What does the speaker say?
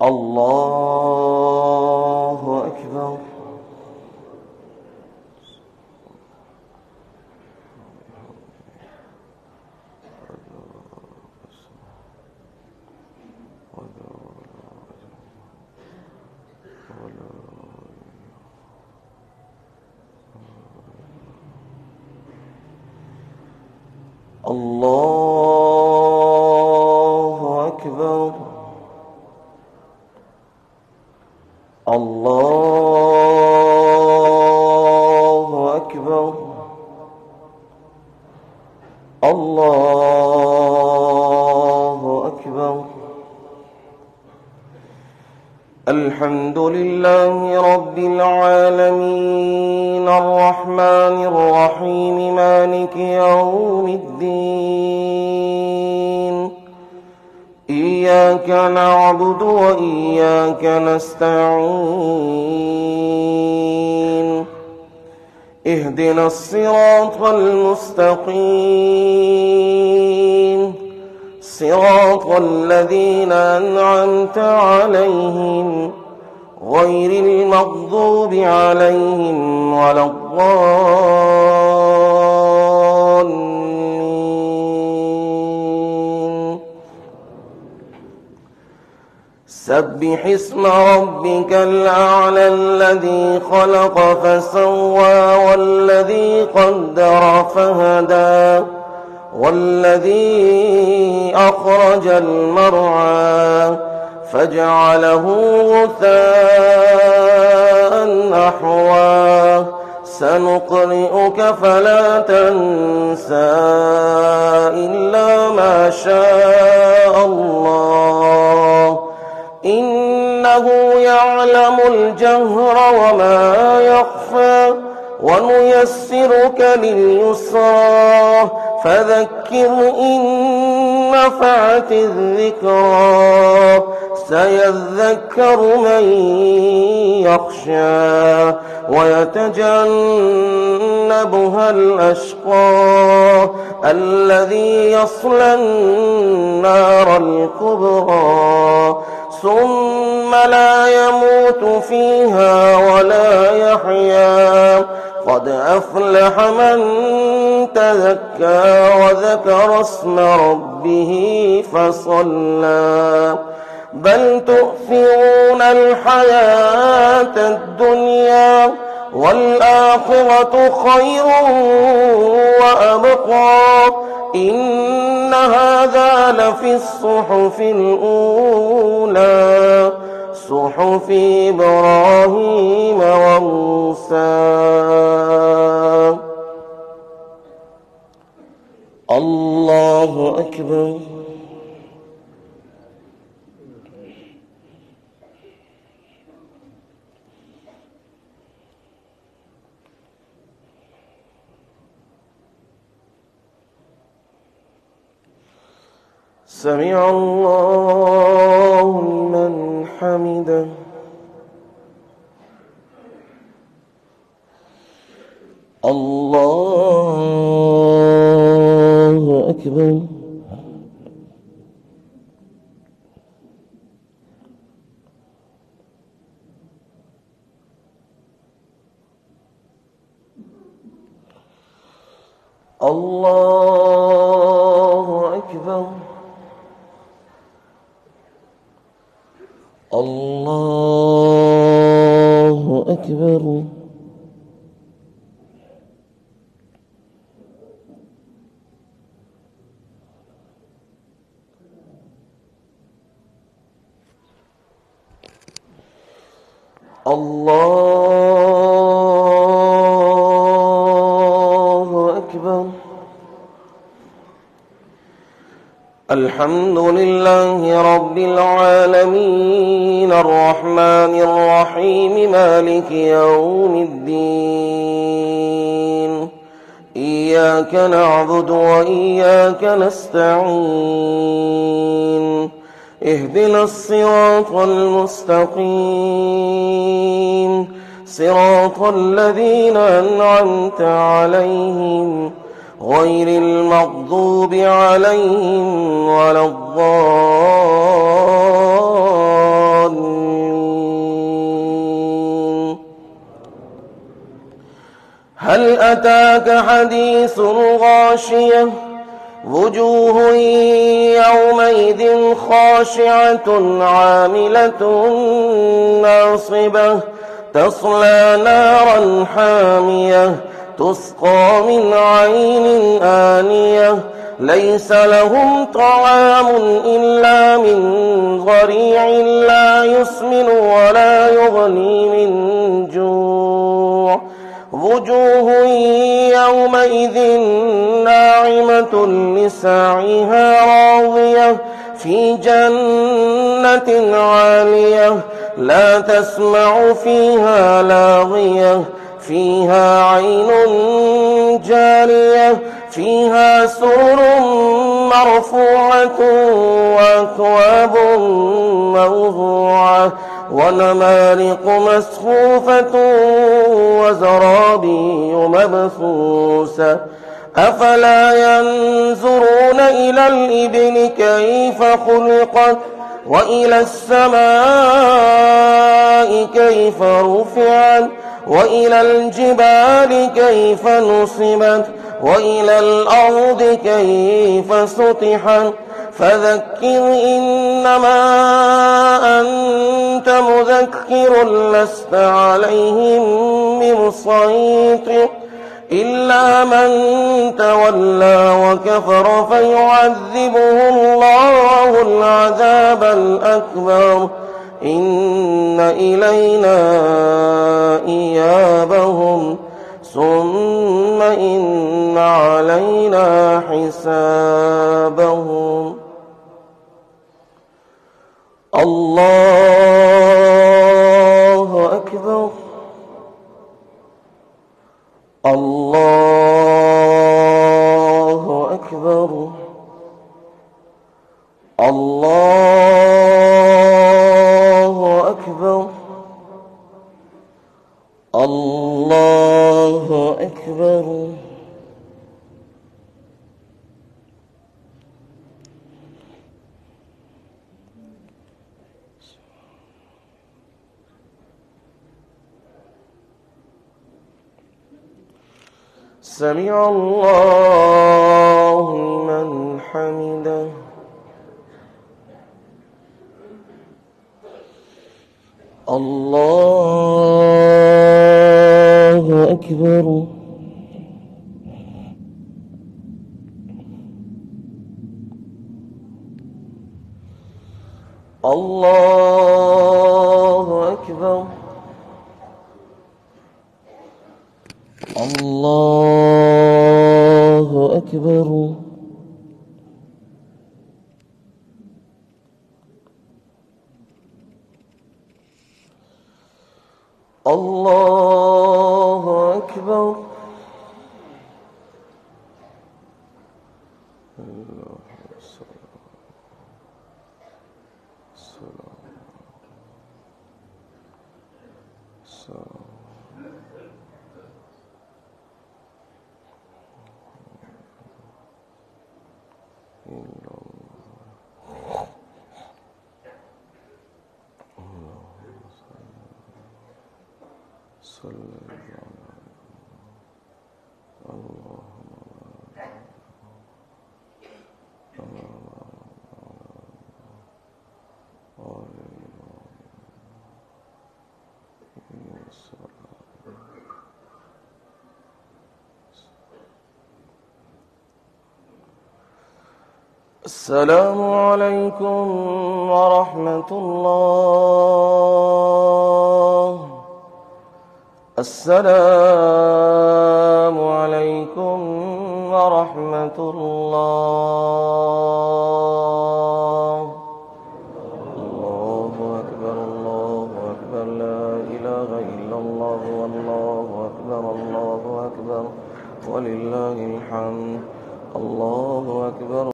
الله أكبر. الله أكبر. الله أكبر. الله أكبر. الحمد لله رب العالمين الرحمن الرحيم مالك يوم الدين. إياك نعبد وإياك نستعين. اهدنا الصراط المستقيم صراط الذين أنعمت عليهم غير المغضوب عليهم ولا الضالين. سبح اسم ربك الأعلى الذي خلق فسوى والذي قدر فهدى والذي أخرج المرعى فجعله غثاء أحوى. سنقرئك فلا تنسى إلا ما شاء الله إنه يعلم الجهر وما يخفى. ونيسرك لليسرى فذكر إن نفعت الذكرى. سيذكر من يخشى ويتجنبها الأشقى الذي يصلى النار الكبرى ثم لا يموت فيها ولا يحيا. قد أفلح من تزكى وذكر اسم ربه فصلى. بل تؤثرون الحياة الدنيا والآخرة خير وأبقى. إن هذا لفي الصحف الأولى صحف إبراهيم وموسى. الله أكبر. سمع الله لمن حمده. الله أكبر. الله أكبر. الله أكبر. الله أكبر. الحمد لله رب العالمين الرحمن الرحيم مالك يوم الدين. إياك نعبد وإياك نستعين. اهدنا الصراط المستقيم صراط الذين أنعمت عليهم غير المغضوب عليهم ولا الضالين. أتاك حديث الغاشية وجوه يومئذ خاشعة عاملة ناصبة تصلى نارا حامية تسقى من عين آنية ليس لهم طعام إلا من ضريع لا يسمن ولا يغني من جوع وجوه يومئذ ناعمة لسعيها راضية في جنة عالية لا تسمع فيها لاغية فيها عين جارية فيها سرر مرفوعة وأكواب موضوعة ونمارق مصفوفة وزرابي مبثوثة أفلا ينظرون إلى الإبل كيف خلقت وإلى السماء كيف رفعت وإلى الجبال كيف نصبت وإلى الأرض كيف سطحت فذكر إنما أنت مذكر لست عليهم بمسيطر إلا من تولى وكفر فيعذبه الله العذاب الأكبر إن إلينا إيابهم ثم إن علينا حسابهم الله أكبر الله أكبر الله أكبر الله أكبر سمع الله لمن حمده الله أكبر الله أكبر الله أكبر الله أكبر السلام عليكم ورحمة الله. السلام عليكم ورحمة الله. الله أكبر الله أكبر لا إله إلا الله والله أكبر الله أكبر ولله الحمد. الله أكبر.